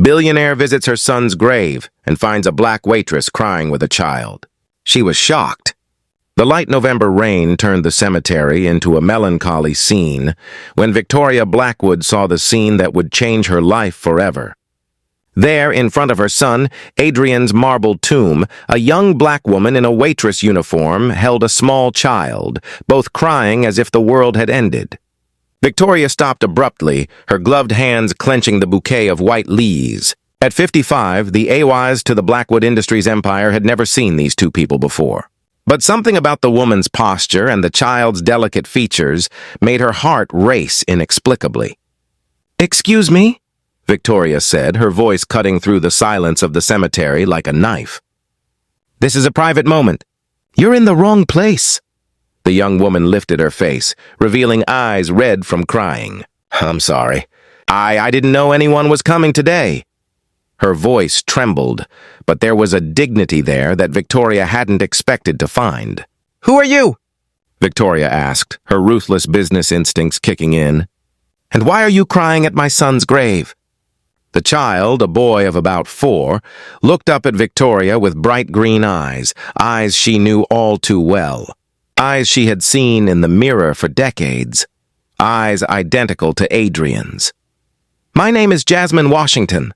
Billionaire visits her son's grave and finds a black waitress crying with a child. She was shocked. The light November rain turned the cemetery into a melancholy scene when Victoria Blackwood saw the scene that would change her life forever. There, in front of her son, Adrian's marble tomb, a young black woman in a waitress uniform held a small child, both crying as if the world had ended. Victoria stopped abruptly, her gloved hands clenching the bouquet of white lees. At 55, the AWIs to the Blackwood Industries empire had never seen these two people before. But something about the woman's posture and the child's delicate features made her heart race inexplicably. "Excuse me?" Victoria said, her voice cutting through the silence of the cemetery like a knife. "This is a private moment. You're in the wrong place." The young woman lifted her face, revealing eyes red from crying. "I'm sorry. I didn't know anyone was coming today." Her voice trembled, but there was a dignity there that Victoria hadn't expected to find. "Who are you?" Victoria asked, her ruthless business instincts kicking in. "And why are you crying at my son's grave?" The child, a boy of about 4, looked up at Victoria with bright green eyes she knew all too well. Eyes she had seen in the mirror for decades. Eyes identical to Adrian's. "My name is Jasmine Washington,"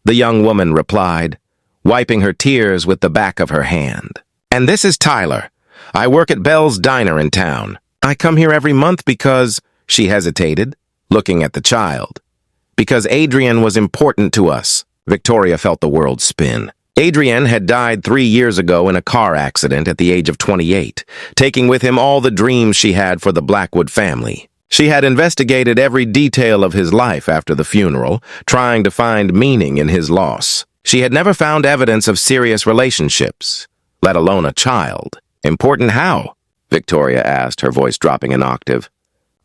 the young woman replied, wiping her tears with the back of her hand. "And this is Tyler. I work at Bell's Diner in town. I come here every month because," she hesitated, looking at the child. "Because Adrian was important to us." Victoria felt the world spin. Adrian had died 3 years ago in a car accident at the age of 28, taking with him all the dreams she had for the Blackwood family. She had investigated every detail of his life after the funeral, trying to find meaning in his loss. She had never found evidence of serious relationships, let alone a child. "Important how?" Victoria asked, her voice dropping an octave.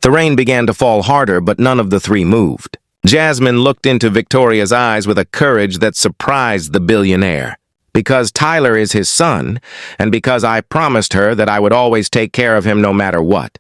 The rain began to fall harder, but none of the three moved. Jasmine looked into Victoria's eyes with a courage that surprised the billionaire. "Because Tyler is his son, and because I promised her that I would always take care of him no matter what."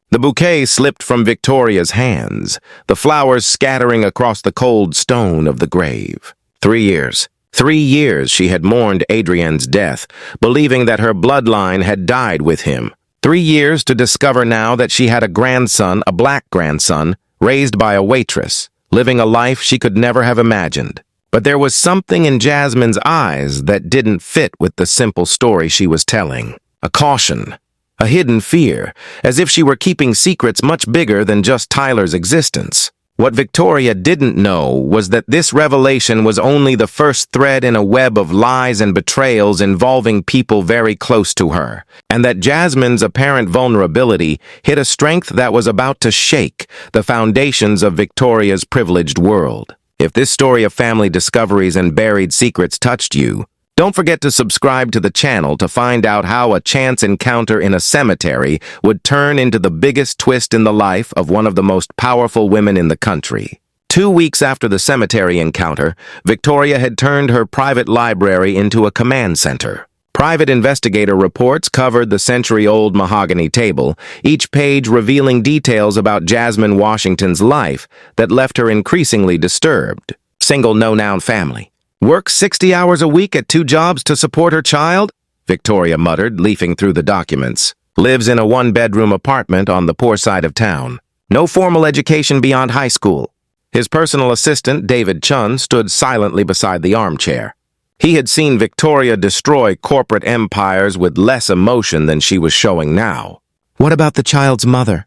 The bouquet slipped from Victoria's hands, the flowers scattering across the cold stone of the grave. 3 years. 3 years she had mourned Adrian's death, believing that her bloodline had died with him. 3 years to discover now that she had a grandson, a black grandson, raised by a waitress, living a life she could never have imagined. But there was something in Jasmine's eyes that didn't fit with the simple story she was telling. A caution, a hidden fear, as if she were keeping secrets much bigger than just Tyler's existence. What Victoria didn't know was that this revelation was only the first thread in a web of lies and betrayals involving people very close to her, and that Jasmine's apparent vulnerability hid a strength that was about to shake the foundations of Victoria's privileged world. If this story of family discoveries and buried secrets touched you, don't forget to subscribe to the channel to find out how a chance encounter in a cemetery would turn into the biggest twist in the life of one of the most powerful women in the country. 2 weeks after the cemetery encounter, Victoria had turned her private library into a command center. Private investigator reports covered the century-old mahogany table, each page revealing details about Jasmine Washington's life that left her increasingly disturbed. Single no-noun family. "Works 60 hours a week at 2 jobs to support her child?" Victoria muttered, leafing through the documents. "Lives in a 1-bedroom apartment on the poor side of town. No formal education beyond high school." His personal assistant, David Chun, stood silently beside the armchair. He had seen Victoria destroy corporate empires with less emotion than she was showing now. "What about the child's mother?"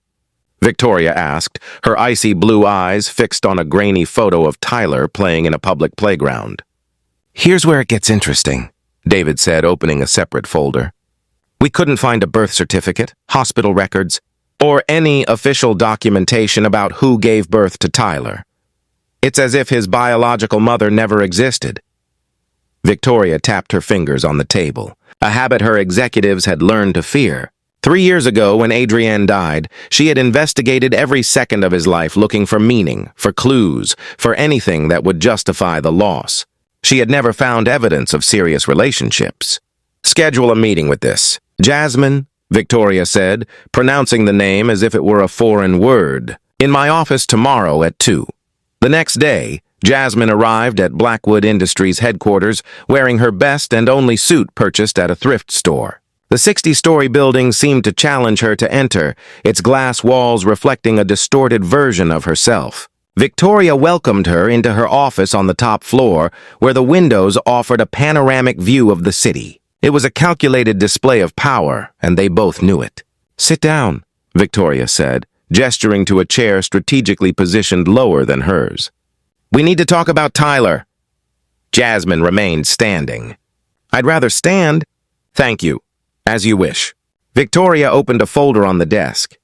Victoria asked, her icy blue eyes fixed on a grainy photo of Tyler playing in a public playground. "Here's where it gets interesting," David said, opening a separate folder. "We couldn't find a birth certificate, hospital records, or any official documentation about who gave birth to Tyler. It's as if his biological mother never existed." Victoria tapped her fingers on the table, a habit her executives had learned to fear. 3 years ago, when Adrian died, she had investigated every second of his life looking for meaning, for clues, for anything that would justify the loss. She had never found evidence of serious relationships. "Schedule a meeting with this. Jasmine," Victoria said, pronouncing the name as if it were a foreign word. "In my office tomorrow at 2. The next day, Jasmine arrived at Blackwood Industries headquarters wearing her best and only suit purchased at a thrift store. The 60-story building seemed to challenge her to enter, its glass walls reflecting a distorted version of herself. Victoria welcomed her into her office on the top floor, where the windows offered a panoramic view of the city. It was a calculated display of power, and they both knew it. "Sit down," Victoria said, gesturing to a chair strategically positioned lower than hers. "We need to talk about Tyler." Jasmine remained standing. "I'd rather stand." "Thank you. As you wish." Victoria opened a folder on the desk.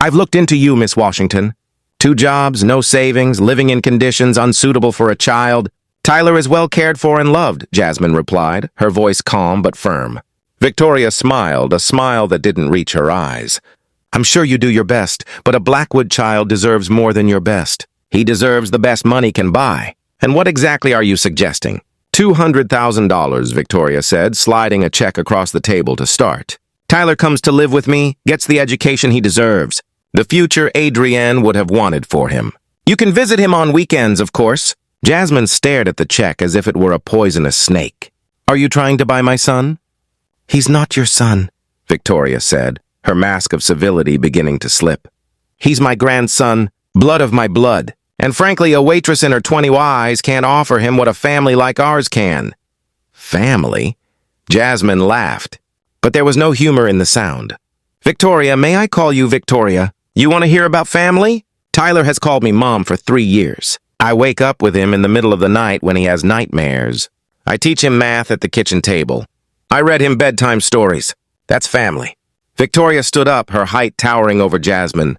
"I've looked into you, Miss Washington. 2 jobs, no savings, living in conditions unsuitable for a child. Tyler is well cared for and loved," Jasmine replied, her voice calm but firm. Victoria smiled, a smile that didn't reach her eyes. "I'm sure you do your best, but a Blackwood child deserves more than your best. He deserves the best money can buy. And what exactly are you suggesting?" $200,000, Victoria said, sliding a check across the table to start. "Tyler comes to live with me, gets the education he deserves. The future Adrienne would have wanted for him. You can visit him on weekends, of course." Jasmine stared at the check as if it were a poisonous snake. "Are you trying to buy my son?" "He's not your son," Victoria said, her mask of civility beginning to slip. "He's my grandson, blood of my blood. And frankly, a waitress in her 20s can't offer him what a family like ours can." "Family?" Jasmine laughed, but there was no humor in the sound. "Victoria, may I call you Victoria? You want to hear about family? Tyler has called me Mom for 3 years. I wake up with him in the middle of the night when he has nightmares. I teach him math at the kitchen table. I read him bedtime stories. That's family." Victoria stood up, her height towering over Jasmine.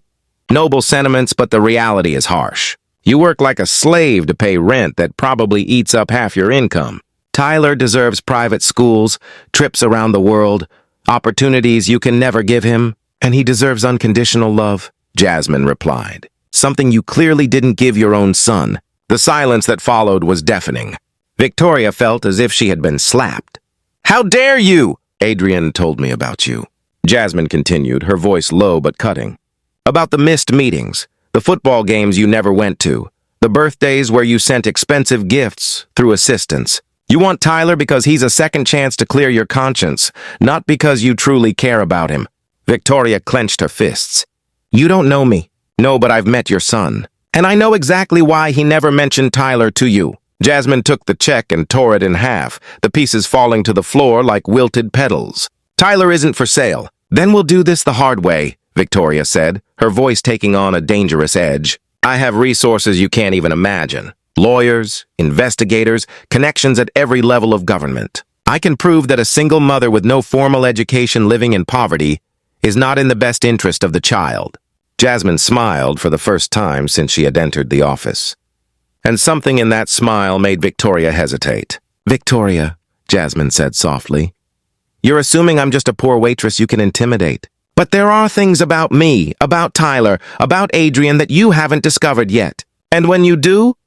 "Noble sentiments, but the reality is harsh. You work like a slave to pay rent that probably eats up half your income. Tyler deserves private schools, trips around the world, opportunities you can never give him, and he deserves unconditional love," Jasmine replied. "Something you clearly didn't give your own son." The silence that followed was deafening. Victoria felt as if she had been slapped. "How dare you?" "Adrienne told me about you," Jasmine continued, her voice low but cutting. "About the missed meetings. The football games you never went to. The birthdays where you sent expensive gifts through assistants. You want Tyler because he's a second chance to clear your conscience, not because you truly care about him." Victoria clenched her fists. "You don't know me." "No, but I've met your son. And I know exactly why he never mentioned Tyler to you." Jasmine took the check and tore it in half, the pieces falling to the floor like wilted petals. "Tyler isn't for sale." "Then we'll do this the hard way," Victoria said, her voice taking on a dangerous edge. "I have resources you can't even imagine. Lawyers, investigators, connections at every level of government. I can prove that a single mother with no formal education living in poverty is not in the best interest of the child." Jasmine smiled for the first time since she had entered the office. And something in that smile made Victoria hesitate. "Victoria," Jasmine said softly, "you're assuming I'm just a poor waitress you can intimidate. But there are things about me, about Tyler, about Adrienne that you haven't discovered yet. And when you do—"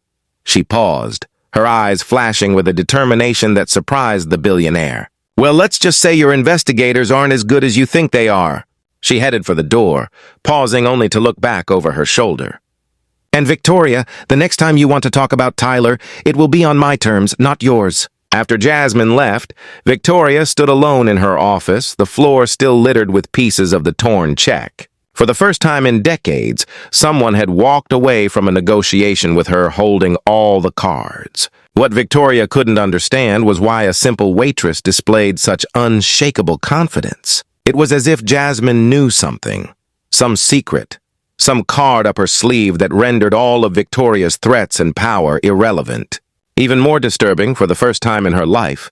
She paused, her eyes flashing with a determination that surprised the billionaire. "Well, let's just say your investigators aren't as good as you think they are." She headed for the door, pausing only to look back over her shoulder. "And Victoria, the next time you want to talk about Tyler, it will be on my terms, not yours." After Jasmine left, Victoria stood alone in her office, the floor still littered with pieces of the torn check. For the first time in decades, someone had walked away from a negotiation with her holding all the cards. What Victoria couldn't understand was why a simple waitress displayed such unshakable confidence. It was as if Jasmine knew something, some secret, some card up her sleeve that rendered all of Victoria's threats and power irrelevant. Even more disturbing, for the first time in her life,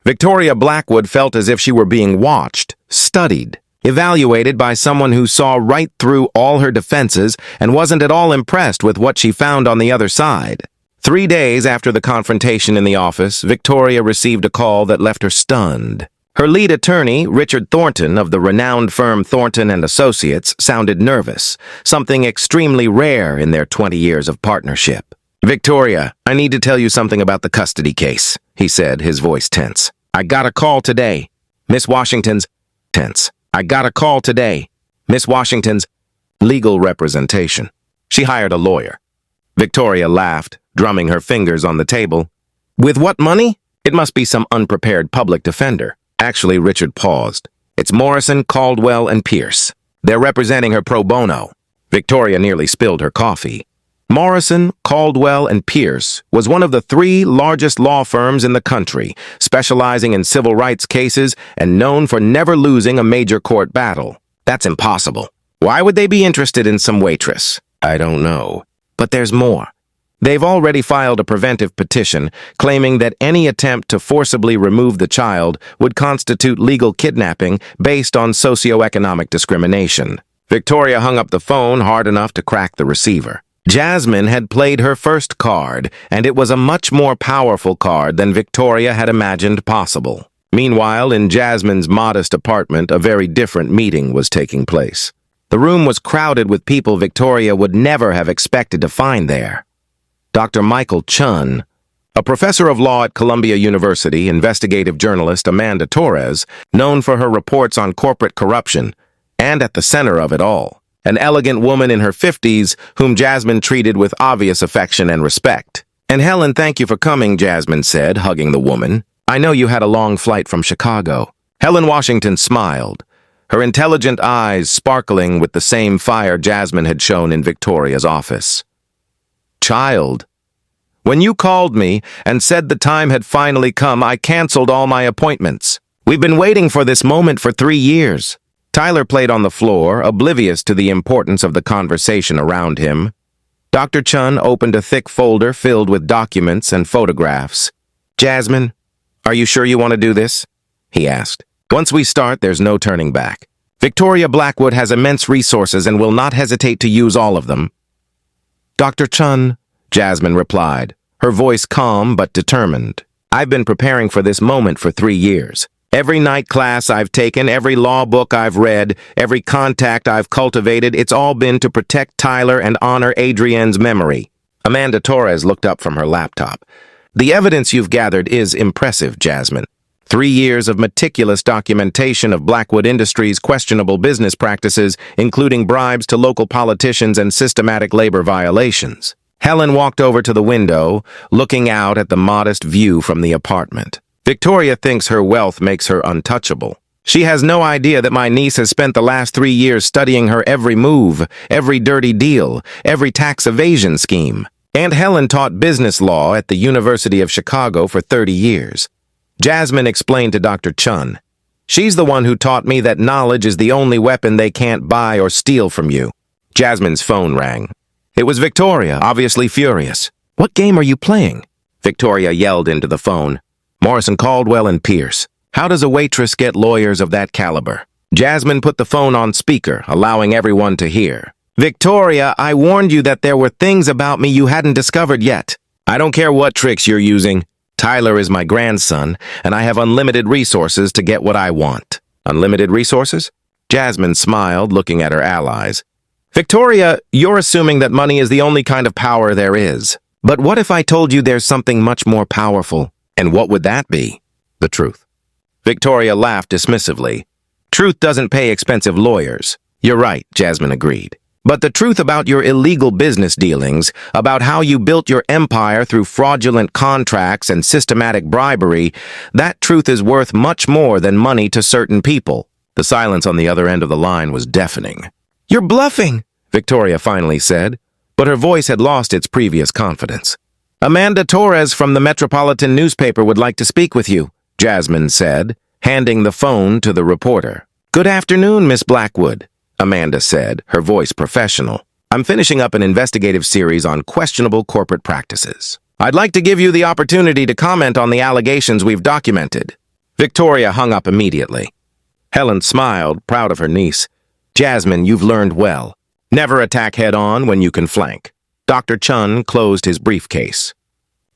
Victoria Blackwood felt as if she were being watched, studied, evaluated by someone who saw right through all her defenses and wasn't at all impressed with what she found on the other side. 3 days after the confrontation in the office, Victoria received a call that left her stunned. Her lead attorney, Richard Thornton of the renowned firm Thornton and Associates, sounded nervous, something extremely rare in their 20 years of partnership. "Victoria, I need to tell you something about the custody case," he said, his voice tense. "I got a call today. Miss Washington's—" Tense. "I got a call today. Miss Washington's legal representation. She hired a lawyer." Victoria laughed, drumming her fingers on the table. With what money? It must be some unprepared public defender. Actually, Richard paused. It's Morrison, Caldwell, and Pierce. They're representing her pro bono. Victoria nearly spilled her coffee. Morrison, Caldwell, and Pierce was one of the 3 largest law firms in the country, specializing in civil rights cases and known for never losing a major court battle. That's impossible. Why would they be interested in some waitress? I don't know. But there's more. They've already filed a preventive petition claiming that any attempt to forcibly remove the child would constitute legal kidnapping based on socioeconomic discrimination. Victoria hung up the phone hard enough to crack the receiver. Jasmine had played her first card, and it was a much more powerful card than Victoria had imagined possible. Meanwhile, in Jasmine's modest apartment, a very different meeting was taking place. The room was crowded with people Victoria would never have expected to find there. Dr. Michael Chun, a professor of law at Columbia University, investigative journalist Amanda Torres, known for her reports on corporate corruption, and at the center of it all, an elegant woman in her 50s whom Jasmine treated with obvious affection and respect. "And Helen, thank you for coming," Jasmine said, hugging the woman. "I know you had a long flight from Chicago." Helen Washington smiled, her intelligent eyes sparkling with the same fire Jasmine had shown in Victoria's office. "Child, when you called me and said the time had finally come, I canceled all my appointments. We've been waiting for this moment for 3 years." Tyler played on the floor, oblivious to the importance of the conversation around him. Dr. Chun opened a thick folder filled with documents and photographs. "Jasmine, are you sure you want to do this?" he asked. "Once we start, there's no turning back. Victoria Blackwood has immense resources and will not hesitate to use all of them." "Dr. Chun," Jasmine replied, her voice calm but determined. "I've been preparing for this moment for 3 years. Every night class I've taken, every law book I've read, every contact I've cultivated, it's all been to protect Tyler and honor Adrienne's memory." Amanda Torres looked up from her laptop. "The evidence you've gathered is impressive, Jasmine. 3 years of meticulous documentation of Blackwood Industries' questionable business practices, including bribes to local politicians and systematic labor violations." Helen walked over to the window, looking out at the modest view from the apartment. "Victoria thinks her wealth makes her untouchable. She has no idea that my niece has spent the last 3 years studying her every move, every dirty deal, every tax evasion scheme. Aunt Helen taught business law at the University of Chicago for 30 years. Jasmine explained to Dr. Chun, "She's the one who taught me that knowledge is the only weapon they can't buy or steal from you." Jasmine's phone rang. It was Victoria, obviously furious. "What game are you playing?" Victoria yelled into the phone. "Morrison, Caldwell, and Pierce. How does a waitress get lawyers of that caliber?" Jasmine put the phone on speaker, allowing everyone to hear. "Victoria, I warned you that there were things about me you hadn't discovered yet. I don't care what tricks you're using. Tyler is my grandson, and I have unlimited resources to get what I want." "Unlimited resources?" Jasmine smiled, looking at her allies. "Victoria, you're assuming that money is the only kind of power there is. But what if I told you there's something much more powerful? And what would that be?" "The truth." Victoria laughed dismissively. "Truth doesn't pay expensive lawyers." "You're right," Jasmine agreed. "But the truth about your illegal business dealings, about how you built your empire through fraudulent contracts and systematic bribery, that truth is worth much more than money to certain people." The silence on the other end of the line was deafening. "You're bluffing," Victoria finally said, but her voice had lost its previous confidence. "Amanda Torres from the Metropolitan newspaper would like to speak with you," Jasmine said, handing the phone to the reporter. "Good afternoon, Miss Blackwood," Amanda said, her voice professional. "I'm finishing up an investigative series on questionable corporate practices. I'd like to give you the opportunity to comment on the allegations we've documented." Victoria hung up immediately. Helen smiled, proud of her niece. "Jasmine, you've learned well. Never attack head-on when you can flank." Dr. Chun closed his briefcase.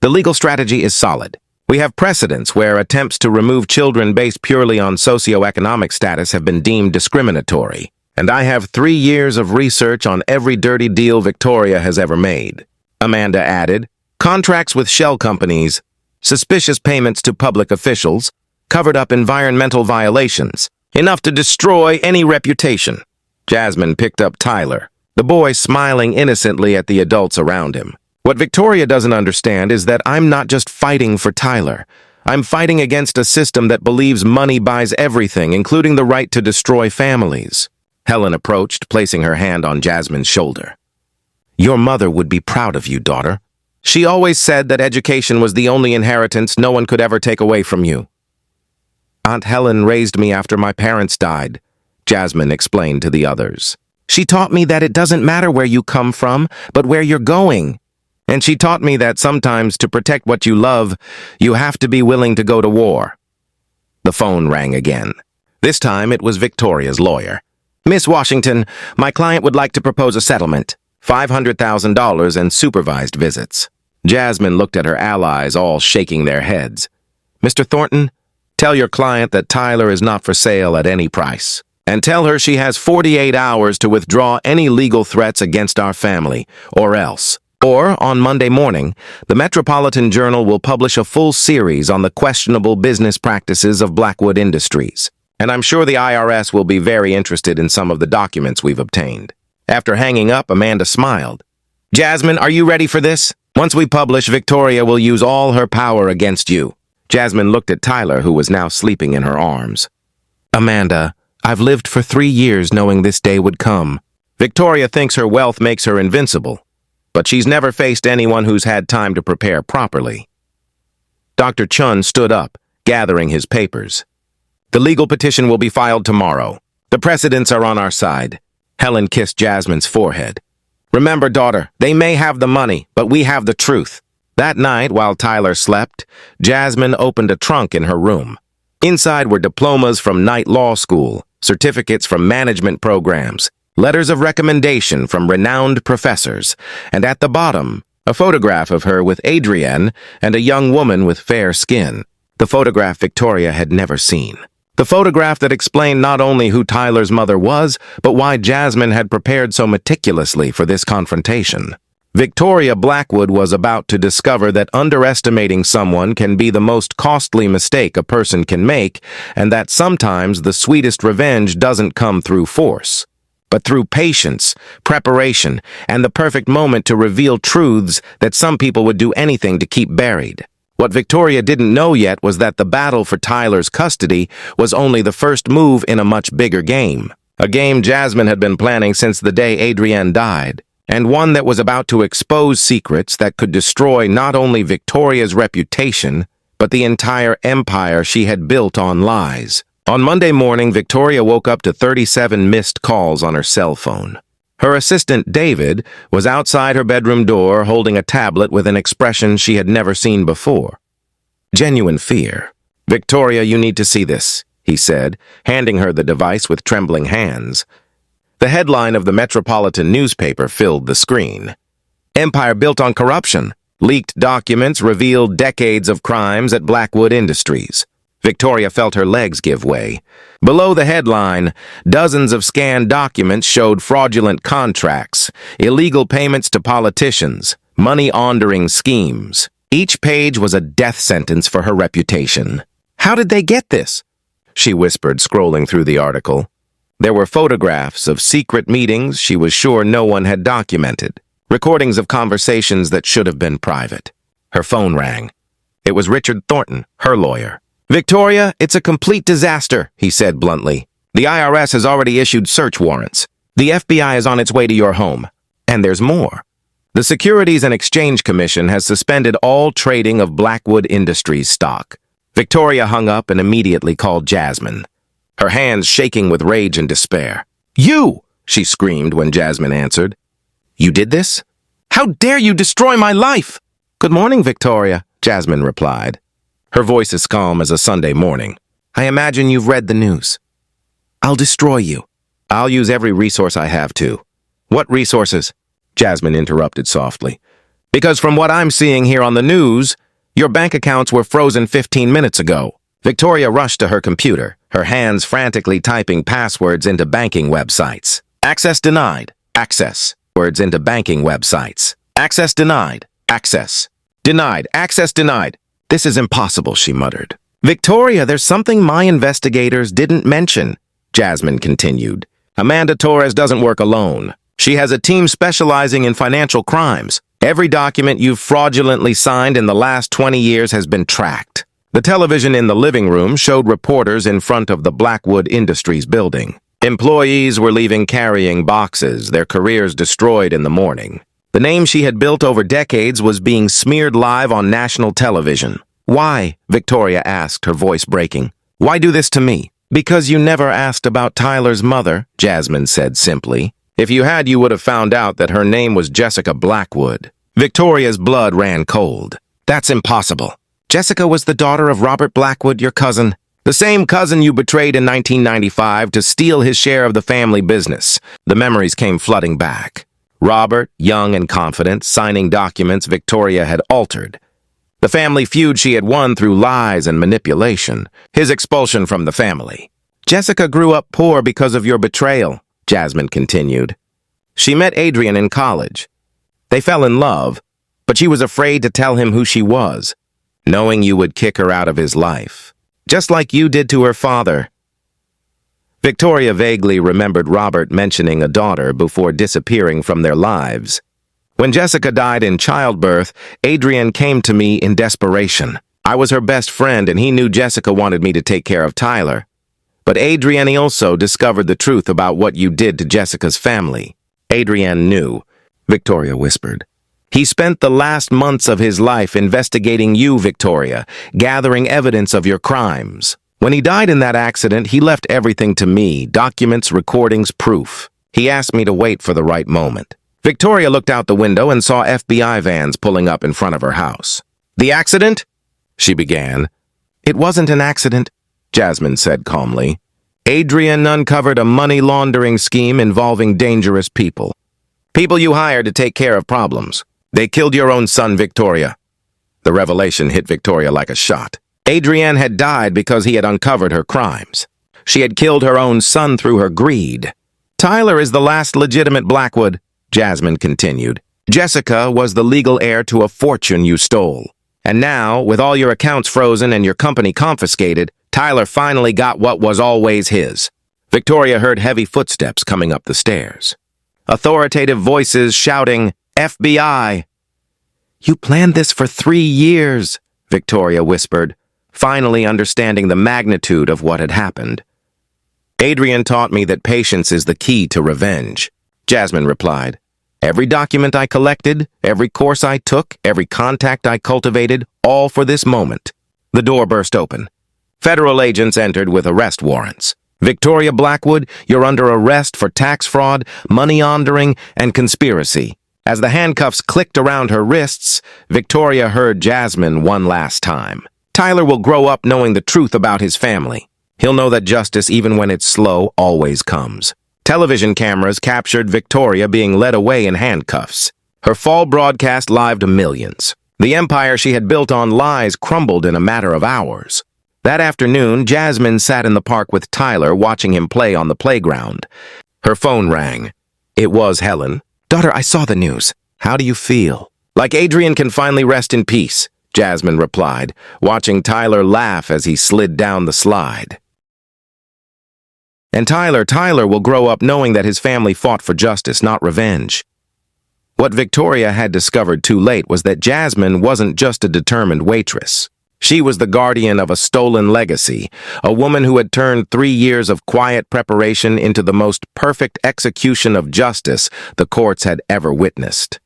"The legal strategy is solid. We have precedents where attempts to remove children based purely on socioeconomic status have been deemed discriminatory. And I have 3 years of research on every dirty deal Victoria has ever made." Amanda added, "Contracts with shell companies, suspicious payments to public officials, covered-up environmental violations, enough to destroy any reputation." Jasmine picked up Tyler, the boy smiling innocently at the adults around him. What Victoria doesn't understand is that I'm not just fighting for Tyler. I'm fighting against a system that believes money buys everything, including the right to destroy families. Helen approached, placing her hand on Jasmine's shoulder. Your mother would be proud of you, daughter. She always said that education was the only inheritance no one could ever take away from you. Aunt Helen raised me after my parents died, Jasmine explained to the others. She taught me that it doesn't matter where you come from, but where you're going. And she taught me that sometimes to protect what you love, you have to be willing to go to war. The phone rang again. This time it was Victoria's lawyer. Miss Washington, my client would like to propose a settlement. $500,000 and supervised visits. Jasmine looked at her allies, all shaking their heads. Mr. Thornton, tell your client that Tyler is not for sale at any price. And tell her she has 48 hours to withdraw any legal threats against our family, or else. Or, on Monday morning, the Metropolitan Journal will publish a full series on the questionable business practices of Blackwood Industries. And I'm sure the IRS will be very interested in some of the documents we've obtained. After hanging up, Amanda smiled. Jasmine, are you ready for this? Once we publish, Victoria will use all her power against you. Jasmine looked at Tyler, who was now sleeping in her arms. Amanda, I've lived for 3 years knowing this day would come. Victoria thinks her wealth makes her invincible, but she's never faced anyone who's had time to prepare properly. Dr. Chun stood up, gathering his papers. The legal petition will be filed tomorrow. The precedents are on our side. Helen kissed Jasmine's forehead. Remember, daughter, they may have the money, but we have the truth. That night, while Tyler slept, Jasmine opened a trunk in her room. Inside were diplomas from Knight Law School, certificates from management programs, letters of recommendation from renowned professors, and at the bottom, a photograph of her with Adrienne and a young woman with fair skin, the photograph Victoria had never seen. The photograph that explained not only who Tyler's mother was, but why Jasmine had prepared so meticulously for this confrontation. Victoria Blackwood was about to discover that underestimating someone can be the most costly mistake a person can make, and that sometimes the sweetest revenge doesn't come through force, but through patience, preparation, and the perfect moment to reveal truths that some people would do anything to keep buried. What Victoria didn't know yet was that the battle for Tyler's custody was only the first move in a much bigger game. A game Jasmine had been planning since the day Adrienne died, and one that was about to expose secrets that could destroy not only Victoria's reputation, but the entire empire she had built on lies. On Monday morning, Victoria woke up to 37 missed calls on her cell phone. Her assistant, David, was outside her bedroom door holding a tablet with an expression she had never seen before. Genuine fear. Victoria, you need to see this, he said, handing her the device with trembling hands. The headline of the Metropolitan newspaper filled the screen. Empire built on corruption. Leaked documents revealed decades of crimes at Blackwood Industries. Victoria felt her legs give way. Below the headline, dozens of scanned documents showed fraudulent contracts, illegal payments to politicians, money-laundering schemes. Each page was a death sentence for her reputation. How did they get this? She whispered, scrolling through the article. There were photographs of secret meetings she was sure no one had documented, recordings of conversations that should have been private. Her phone rang. It was Richard Thornton, her lawyer. Victoria, it's a complete disaster, he said bluntly. The IRS has already issued search warrants. The FBI is on its way to your home. And there's more. The Securities and Exchange Commission has suspended all trading of Blackwood Industries stock. Victoria hung up and immediately called Jasmine, her hands shaking with rage and despair. You! She screamed when Jasmine answered. You did this? How dare you destroy my life? Good morning, Victoria, Jasmine replied. Her voice as calm as a Sunday morning. I imagine you've read the news. I'll destroy you. I'll use every resource I have to. What resources? Jasmine interrupted softly. Because from what I'm seeing here on the news, your bank accounts were frozen 15 minutes ago. Victoria rushed to her computer, her hands frantically typing passwords into banking websites. Access denied. Access. Words into banking websites. Access denied. Access. Denied. Access denied. This is impossible, she muttered. Victoria, there's something my investigators didn't mention, Jasmine continued. Amanda Torres doesn't work alone. She has a team specializing in financial crimes. Every document you've fraudulently signed in the last 20 years has been tracked. The television in the living room showed reporters in front of the Blackwood Industries building. Employees were leaving carrying boxes, their careers destroyed in the morning. The name she had built over decades was being smeared live on national television. "Why?" Victoria asked, her voice breaking. "Why do this to me?" "Because you never asked about Tyler's mother," Jasmine said simply. "If you had, you would have found out that her name was Jessica Blackwood." Victoria's blood ran cold. "That's impossible. Jessica was the daughter of Robert Blackwood, your cousin. The same cousin you betrayed in 1995 to steal his share of the family business." The memories came flooding back. Robert, young and confident, signing documents Victoria had altered. The family feud she had won through lies and manipulation. His expulsion from the family. "Jessica grew up poor because of your betrayal," Jasmine continued. "She met Adrian in college. They fell in love, but she was afraid to tell him who she was, knowing you would kick her out of his life, just like you did to her father." Victoria vaguely remembered Robert mentioning a daughter before disappearing from their lives. "When Jessica died in childbirth, Adrian came to me in desperation. I was her best friend and he knew Jessica wanted me to take care of Tyler. But Adrian also discovered the truth about what you did to Jessica's family." "Adrian knew," Victoria whispered. "He spent the last months of his life investigating you, Victoria, gathering evidence of your crimes. When he died in that accident, he left everything to me, documents, recordings, proof. He asked me to wait for the right moment." Victoria looked out the window and saw FBI vans pulling up in front of her house. "The accident?" she began. "It wasn't an accident," Jasmine said calmly. "Adrian uncovered a money laundering scheme involving dangerous people. People you hired to take care of problems. They killed your own son, Victoria." The revelation hit Victoria like a shot. Adrian had died because he had uncovered her crimes. She had killed her own son through her greed. "Tyler is the last legitimate Blackwood," Jasmine continued. "Jessica was the legal heir to a fortune you stole. And now, with all your accounts frozen and your company confiscated, Tyler finally got what was always his." Victoria heard heavy footsteps coming up the stairs. Authoritative voices shouting, "FBI!" "You planned this for 3 years," Victoria whispered, finally understanding the magnitude of what had happened. "Adrian taught me that patience is the key to revenge," Jasmine replied. "Every document I collected, every course I took, every contact I cultivated, all for this moment." The door burst open. Federal agents entered with arrest warrants. "Victoria Blackwood, you're under arrest for tax fraud, money laundering, and conspiracy." As the handcuffs clicked around her wrists, Victoria heard Jasmine one last time. "Tyler will grow up knowing the truth about his family. He'll know that justice, even when it's slow, always comes." Television cameras captured Victoria being led away in handcuffs. Her fall broadcast live to millions. The empire she had built on lies crumbled in a matter of hours. That afternoon, Jasmine sat in the park with Tyler, watching him play on the playground. Her phone rang. It was Helen. "Daughter, I saw the news. How do you feel?" "Like Adrian can finally rest in peace," Jasmine replied, watching Tyler laugh as he slid down the slide. "And Tyler will grow up knowing that his family fought for justice, not revenge." What Victoria had discovered too late was that Jasmine wasn't just a determined waitress. She was the guardian of a stolen legacy, a woman who had turned 3 years of quiet preparation into the most perfect execution of justice the courts had ever witnessed.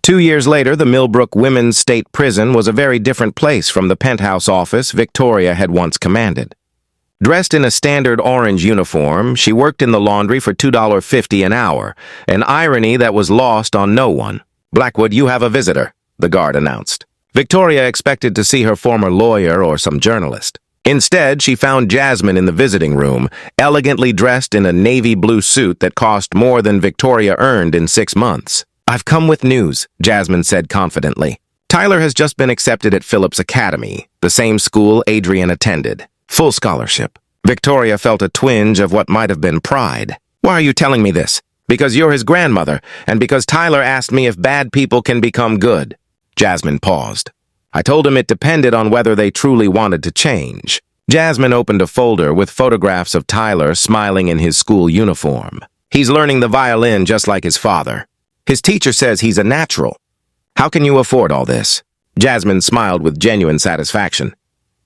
2 years later, the Millbrook Women's State Prison was a very different place from the penthouse office Victoria had once commanded. Dressed in a standard orange uniform, she worked in the laundry for $2.50 an hour, an irony that was lost on no one. "Blackwood, you have a visitor," the guard announced. Victoria expected to see her former lawyer or some journalist. Instead, she found Jasmine in the visiting room, elegantly dressed in a navy blue suit that cost more than Victoria earned in 6 months. "I've come with news," Jasmine said confidently. "Tyler has just been accepted at Phillips Academy, the same school Adrian attended. Full scholarship." Victoria felt a twinge of what might have been pride. "Why are you telling me this?" "Because you're his grandmother, and because Tyler asked me if bad people can become good." Jasmine paused. "I told him it depended on whether they truly wanted to change." Jasmine opened a folder with photographs of Tyler smiling in his school uniform. "He's learning the violin just like his father. His teacher says he's a natural. How can you afford all this? Jasmine smiled with genuine satisfaction.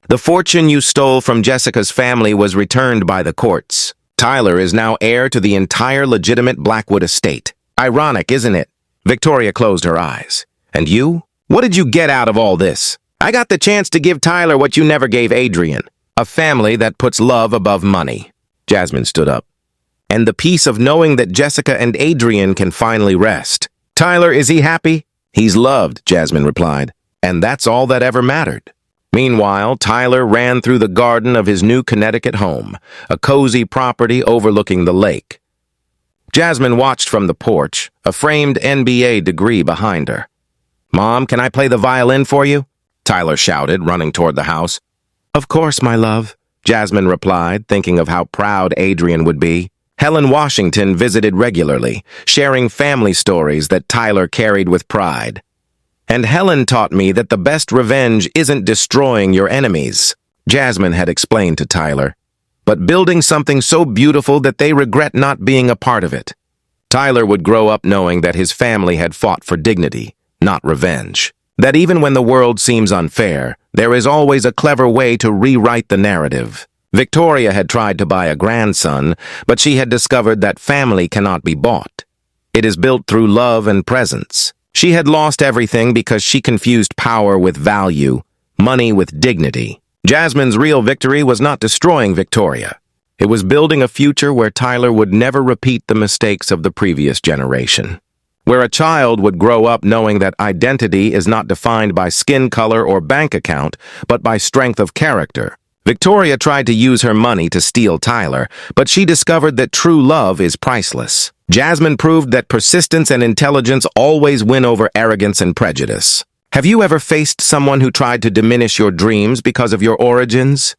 The fortune you stole from Jessica's family was returned by the courts. Tyler is now heir to the entire legitimate Blackwood estate. Ironic, isn't it? Victoria closed her eyes. And you? What did you get out of all this? I got the chance to give Tyler what you never gave Adrian. A family that puts love above money. Jasmine stood up. And the peace of knowing that Jessica and Adrian can finally rest. Tyler, is he happy? He's loved, Jasmine replied. And that's all that ever mattered. Meanwhile, Tyler ran through the garden of his new Connecticut home, a cozy property overlooking the lake. Jasmine watched from the porch, a framed NBA degree behind her. Mom, can I play the violin for you? Tyler shouted, running toward the house. Of course, my love, Jasmine replied, thinking of how proud Adrian would be. Helen Washington visited regularly, sharing family stories that Tyler carried with pride. And Helen taught me that the best revenge isn't destroying your enemies, Jasmine had explained to Tyler, but building something so beautiful that they regret not being a part of it. Tyler would grow up knowing that his family had fought for dignity, not revenge. That even when the world seems unfair, there is always a clever way to rewrite the narrative. Victoria had tried to buy a grandson, but she had discovered that family cannot be bought. It is built through love and presence. She had lost everything because she confused power with value, money with dignity. Jasmine's real victory was not destroying Victoria. It was building a future where Tyler would never repeat the mistakes of the previous generation. Where a child would grow up knowing that identity is not defined by skin color or bank account, but by strength of character. Victoria tried to use her money to steal Tyler, but she discovered that true love is priceless. Jasmine proved that persistence and intelligence always win over arrogance and prejudice. Have you ever faced someone who tried to diminish your dreams because of your origins?